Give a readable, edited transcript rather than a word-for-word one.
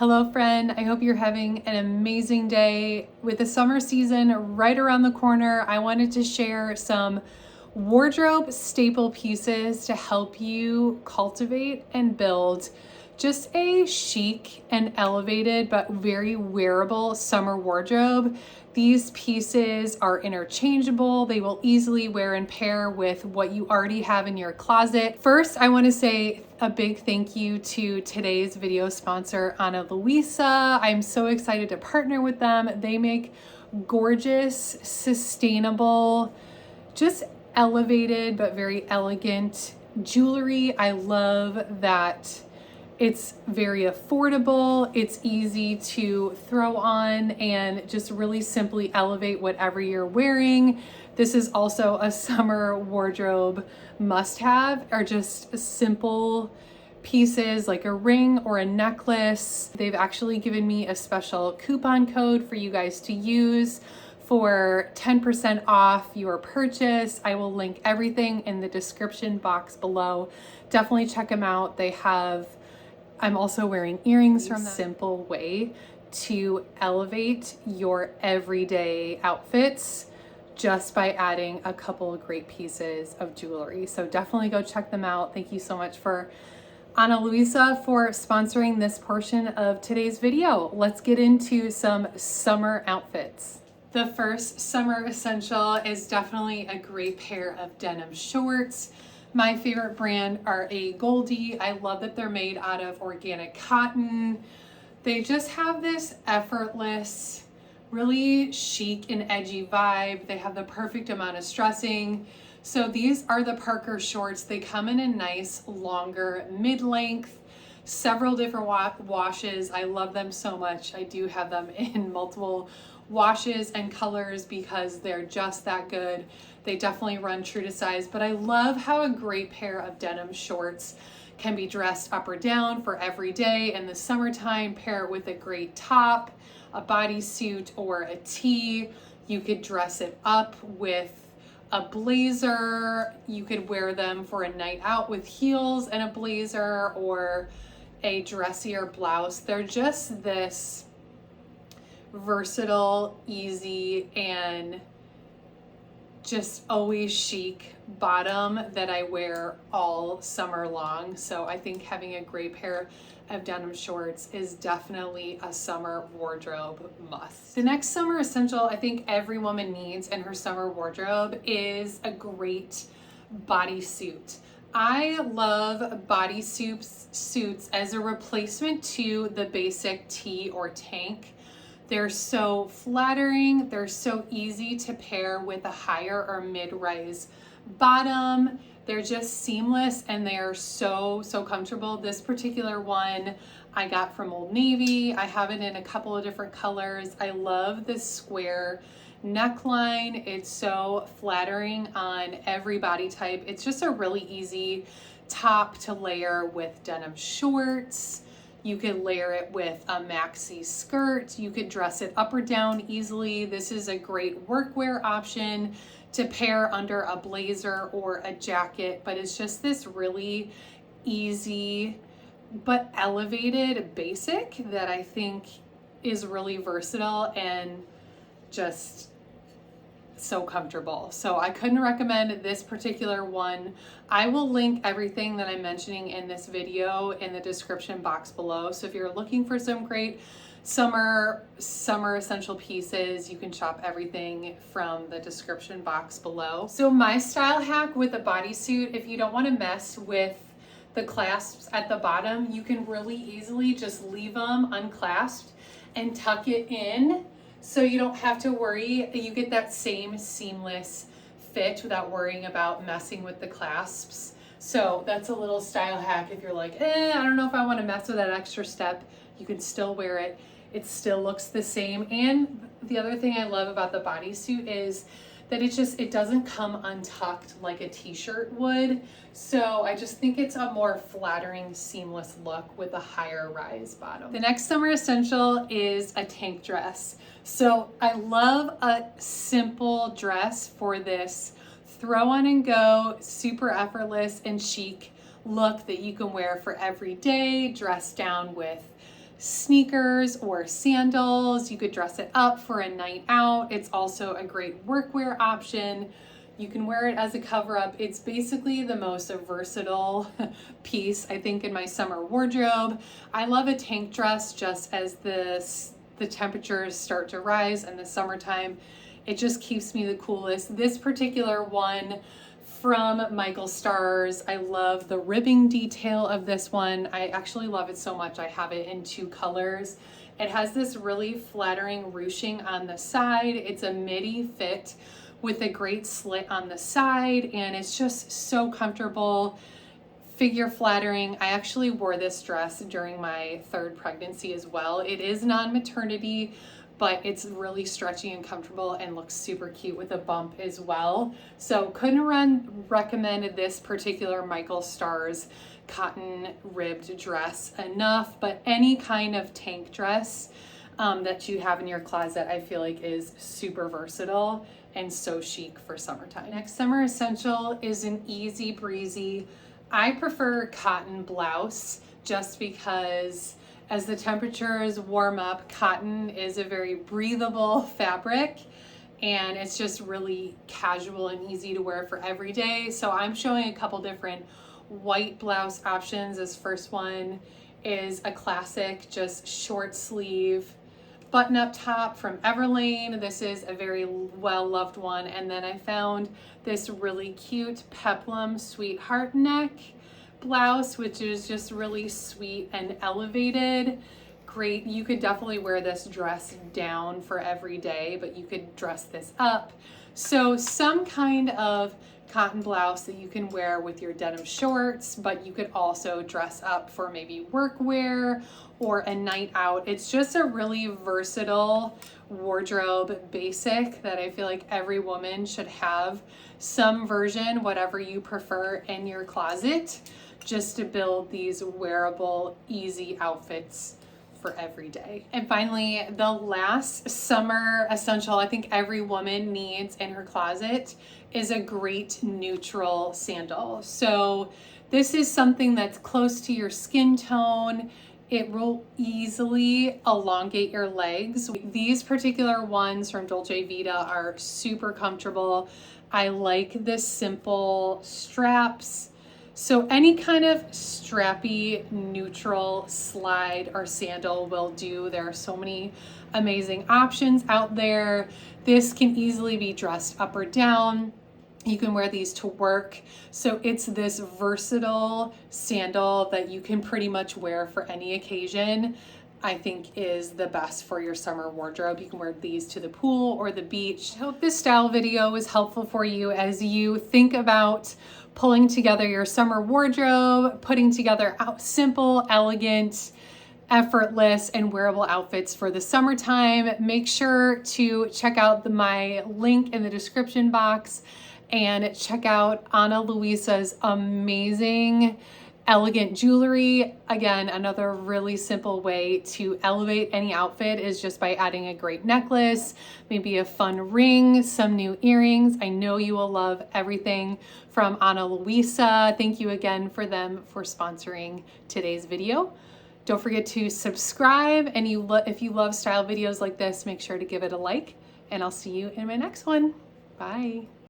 Hello friend, I hope you're having an amazing day. With the summer season right around the corner, I wanted to share some wardrobe staple pieces to help you cultivate and build just a chic and elevated but very wearable summer wardrobe. These pieces are interchangeable. They will easily wear and pair with what you already have in your closet. First, I want to say a big thank you to today's video sponsor, Ana Luisa. I'm so excited to partner with them. They make gorgeous, sustainable, just elevated but very elegant jewelry. I love that it's very affordable, it's easy to throw on and just really simply elevate whatever you're wearing. This is also a summer wardrobe must-have, or just simple pieces like a ring or a necklace. They've actually given me a special coupon code for you guys to use for 10% off your purchase. I will link everything in the description box below. Definitely check them out. I'm also wearing earrings from them. Simple way to elevate your everyday outfits just by adding a couple of great pieces of jewelry. So definitely go check them out. Thank you so much for Ana Luisa for sponsoring this portion of today's video. Let's get into some summer outfits. The first summer essential is definitely a great pair of denim shorts. My favorite brand are A. Goldie. I love that they're made out of organic cotton. They just have this effortless, really chic and edgy vibe. They have the perfect amount of stressing. So these are the Parker shorts. They come in a nice, longer mid-length, several different washes. I love them so much. I do have them in multiple washes and colors because they're just that good. They definitely run true to size, but I love how a great pair of denim shorts can be dressed up or down for every day. In the summertime, pair it with a great top, a bodysuit, or a tee. You could dress it up with a blazer. You could wear them for a night out with heels and a blazer or a dressier blouse. They're just this versatile, easy, and just always chic bottom that I wear all summer long. So I think having a great pair of denim shorts is definitely a summer wardrobe must. The next summer essential I think every woman needs in her summer wardrobe is a great bodysuit. I love bodysuits as a replacement to the basic tee or tank. They're so flattering, they're so easy to pair with a higher or mid-rise bottom. They're just seamless and they're so comfortable. This particular one I got from Old Navy. I have it in a couple of different colors. I love this square neckline. It's so flattering on every body type. It's just a really easy top to layer with denim shorts. You could layer it with a maxi skirt. You could dress it up or down easily. This is a great workwear option to pair under a blazer or a jacket, but it's just this really easy but elevated basic that I think is really versatile and just so comfortable. So I couldn't recommend this particular one. I will link everything that I'm mentioning in this video in the description box below. So if you're looking for some great summer essential pieces, you can shop everything from the description box below. So my style hack with a bodysuit, if you don't want to mess with the clasps at the bottom, you can really easily just leave them unclasped and tuck it in. So you don't have to worry, you get that same seamless fit without worrying about messing with the clasps. So that's a little style hack. If you're like, I don't know if I want to mess with that extra step, you can still wear it. It still looks the same. And the other thing I love about the bodysuit is that it doesn't come untucked like a t-shirt would. So I just think it's a more flattering, seamless look with a higher rise bottom. The next summer essential is a tank dress. So I love a simple dress for this throw on and go, super effortless and chic look that you can wear for every day, dress down with sneakers or sandals. You could dress it up for a night out. It's also a great workwear option. You can wear it as a cover up. It's basically the most versatile piece, I think, in my summer wardrobe. I love a tank dress just as the temperatures start to rise in the summertime. It just keeps me the coolest. This particular one from Michael Stars, I love the ribbing detail of this one. I actually love it so much. I have it in 2 colors. It has this really flattering ruching on the side. It's a midi fit with a great slit on the side, and it's just so comfortable, figure flattering. I actually wore this dress during my 3rd pregnancy as well. It is non-maternity, but it's really stretchy and comfortable and looks super cute with a bump as well. So couldn't recommend this particular Michael Stars cotton ribbed dress enough, but any kind of tank dress that you have in your closet, I feel like is super versatile and so chic for summertime. Next summer essential is an easy breezy. I prefer cotton blouse just because as the temperatures warm up, cotton is a very breathable fabric and it's just really casual and easy to wear for every day. So I'm showing a couple different white blouse options. This first one is a classic, just short sleeve button up top from Everlane. This is a very well loved one. And then I found this really cute peplum sweetheart neck blouse, which is just really sweet and elevated. Great. You could definitely wear this dress down for every day, but you could dress this up. So some kind of cotton blouse that you can wear with your denim shorts, but you could also dress up for maybe workwear or a night out. It's just a really versatile wardrobe basic that I feel like every woman should have some version, whatever you prefer, in your closet, just to build these wearable, easy outfits for every day. And finally, the last summer essential I think every woman needs in her closet is a great neutral sandal. So this is something that's close to your skin tone. It will easily elongate your legs. These particular ones from Dolce Vita are super comfortable. I like the simple straps. So any kind of strappy neutral slide or sandal will do. There are so many amazing options out there. This can easily be dressed up or down. You can wear these to work. So it's this versatile sandal that you can pretty much wear for any occasion. I think is the best for your summer wardrobe. You can wear these to the pool or the beach. I hope this style video was helpful for you as you think about pulling together your summer wardrobe, putting together simple, elegant, effortless, and wearable outfits for the summertime. Make sure to check out my link in the description box and check out Ana Luisa's amazing elegant jewelry. Again, another really simple way to elevate any outfit is just by adding a great necklace, maybe a fun ring, some new earrings. I know you will love everything from Ana Luisa. Thank you again for them for sponsoring today's video. Don't forget to subscribe, and if you love style videos like this, make sure to give it a like, and I'll see you in my next one. Bye.